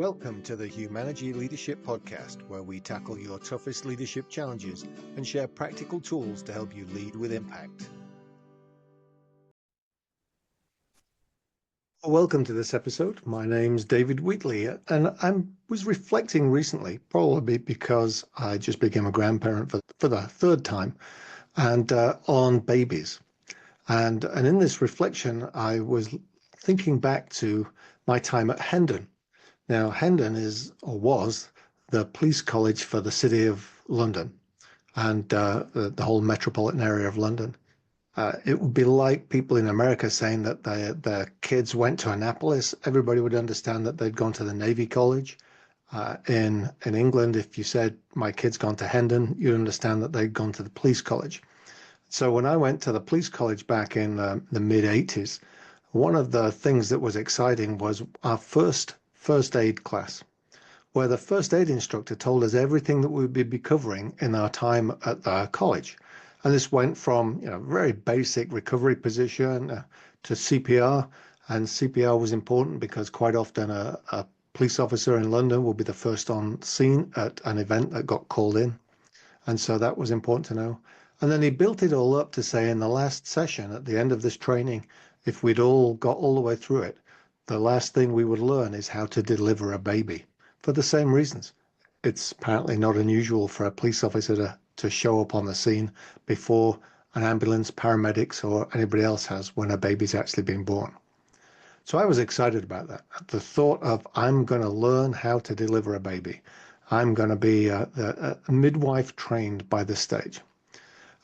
Welcome to the Humanity Leadership Podcast, where we tackle your toughest leadership challenges and share practical tools to help you lead with impact. Welcome to this episode. My name's David Wheatley, and I was reflecting recently, probably because I just became a grandparent for the third time, and on babies. And in this reflection, I was thinking back to my time at Hendon. Now, Hendon is, or was, the police college for the city of London and the whole metropolitan area of London. It would be like people in America saying that their kids went to Annapolis. Everybody would understand that they'd gone to the Navy College. In England, if you said, my kid's gone to Hendon, you'd understand that they'd gone to the police college. So when I went to the police college back in the mid-'80s, one of the things that was exciting was our first aid class, where the first aid instructor told us everything that we'd be covering in our time at the college. And this went from very basic recovery position to CPR. And CPR was important because quite often a police officer in London will be the first on scene at an event that got called in. And so that was important to know. And then he built it all up to say in the last session, at the end of this training, if we'd all got all the way through it, the last thing we would learn is how to deliver a baby, for the same reasons. It's apparently not unusual for a police officer to show up on the scene before an ambulance, paramedics, or anybody else has when a baby's actually been born. So I was excited about that. The thought of, I'm going to learn how to deliver a baby. I'm going to be a midwife trained by this stage.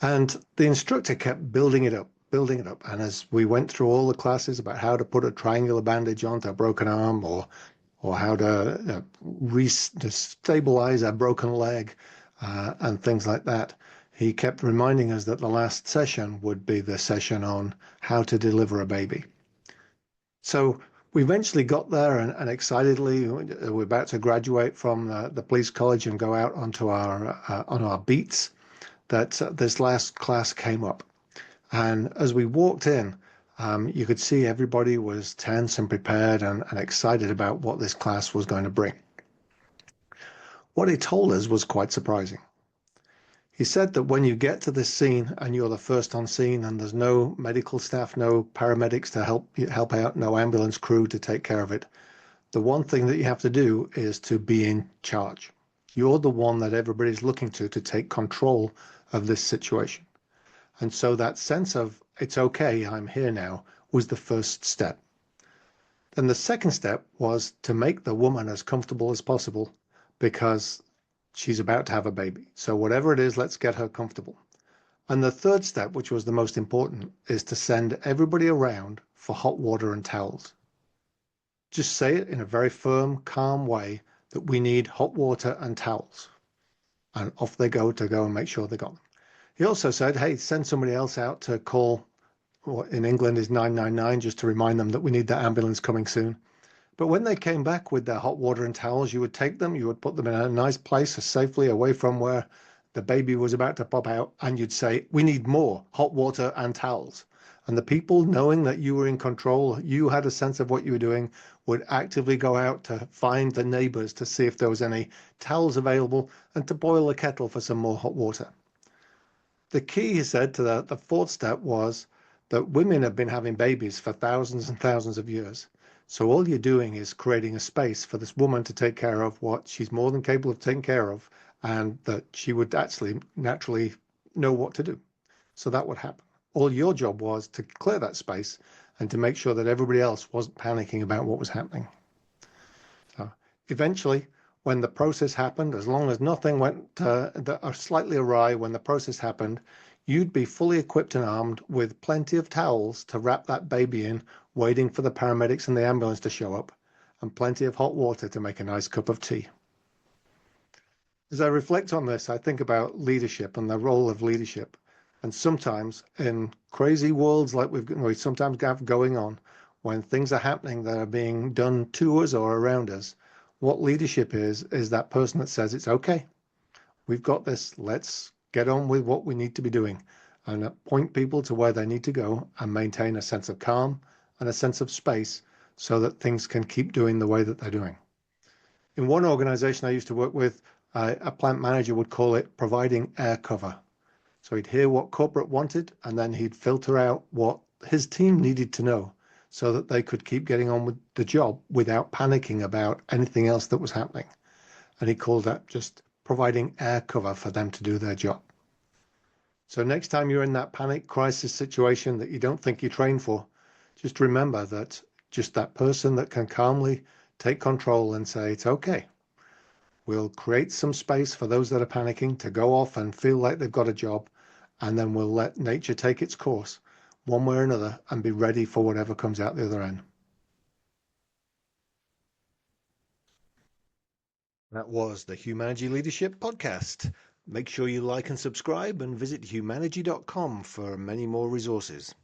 And the instructor kept building it up. And as we went through all the classes about how to put a triangular bandage onto a broken arm or how to stabilize a broken leg and things like that, he kept reminding us that the last session would be the session on how to deliver a baby. So we eventually got there and excitedly, we're about to graduate from the police college and go out onto our beats, that this last class came up. And as we walked in, you could see everybody was tense and prepared and excited about what this class was going to bring. What he told us was quite surprising. He said that when you get to this scene and you're the first on scene and there's no medical staff, no paramedics to help out, no ambulance crew to take care of it, the one thing that you have to do is to be in charge. You're the one that everybody's looking to take control of this situation. And so that sense of, it's okay, I'm here now, was the first step. Then the second step was to make the woman as comfortable as possible because she's about to have a baby. So whatever it is, let's get her comfortable. And the third step, which was the most important, is to send everybody around for hot water and towels. Just say it in a very firm, calm way that we need hot water and towels. And off they go and make sure they got them. He also said, hey, send somebody else out to call, what in England is 999, just to remind them that we need that ambulance coming soon. But when they came back with their hot water and towels, you would take them, you would put them in a nice place safely away from where the baby was about to pop out, and you'd say, we need more hot water and towels. And the people, knowing that you were in control, you had a sense of what you were doing, would actively go out to find the neighbors to see if there was any towels available and to boil the kettle for some more hot water. The key, he said, to the fourth step was that women have been having babies for thousands and thousands of years. So all you're doing is creating a space for this woman to take care of what she's more than capable of taking care of, and that she would actually naturally know what to do. So that would happen. All your job was to clear that space and to make sure that everybody else wasn't panicking about what was happening. So eventually, when the process happened, as long as nothing went slightly awry when the process happened, you'd be fully equipped and armed with plenty of towels to wrap that baby in, waiting for the paramedics and the ambulance to show up, and plenty of hot water to make a nice cup of tea. As I reflect on this, I think about leadership and the role of leadership. And sometimes in crazy worlds like we sometimes have going on, when things are happening that are being done to us or around us, what leadership is that person that says, it's okay, we've got this, let's get on with what we need to be doing, and point people to where they need to go and maintain a sense of calm and a sense of space so that things can keep doing the way that they're doing. In one organization I used to work with, a plant manager would call it providing air cover. So he'd hear what corporate wanted, and then he'd filter out what his team needed to know so that they could keep getting on with the job without panicking about anything else that was happening. And he called that just providing air cover for them to do their job. So next time you're in that panic crisis situation that you don't think you trained for, just remember that just that person that can calmly take control and say, it's okay. We'll create some space for those that are panicking to go off and feel like they've got a job, and then we'll let nature take its course one way or another and be ready for whatever comes out the other end. That was the Humanity Leadership Podcast. Make sure you like and subscribe and visit humanity.com for many more resources.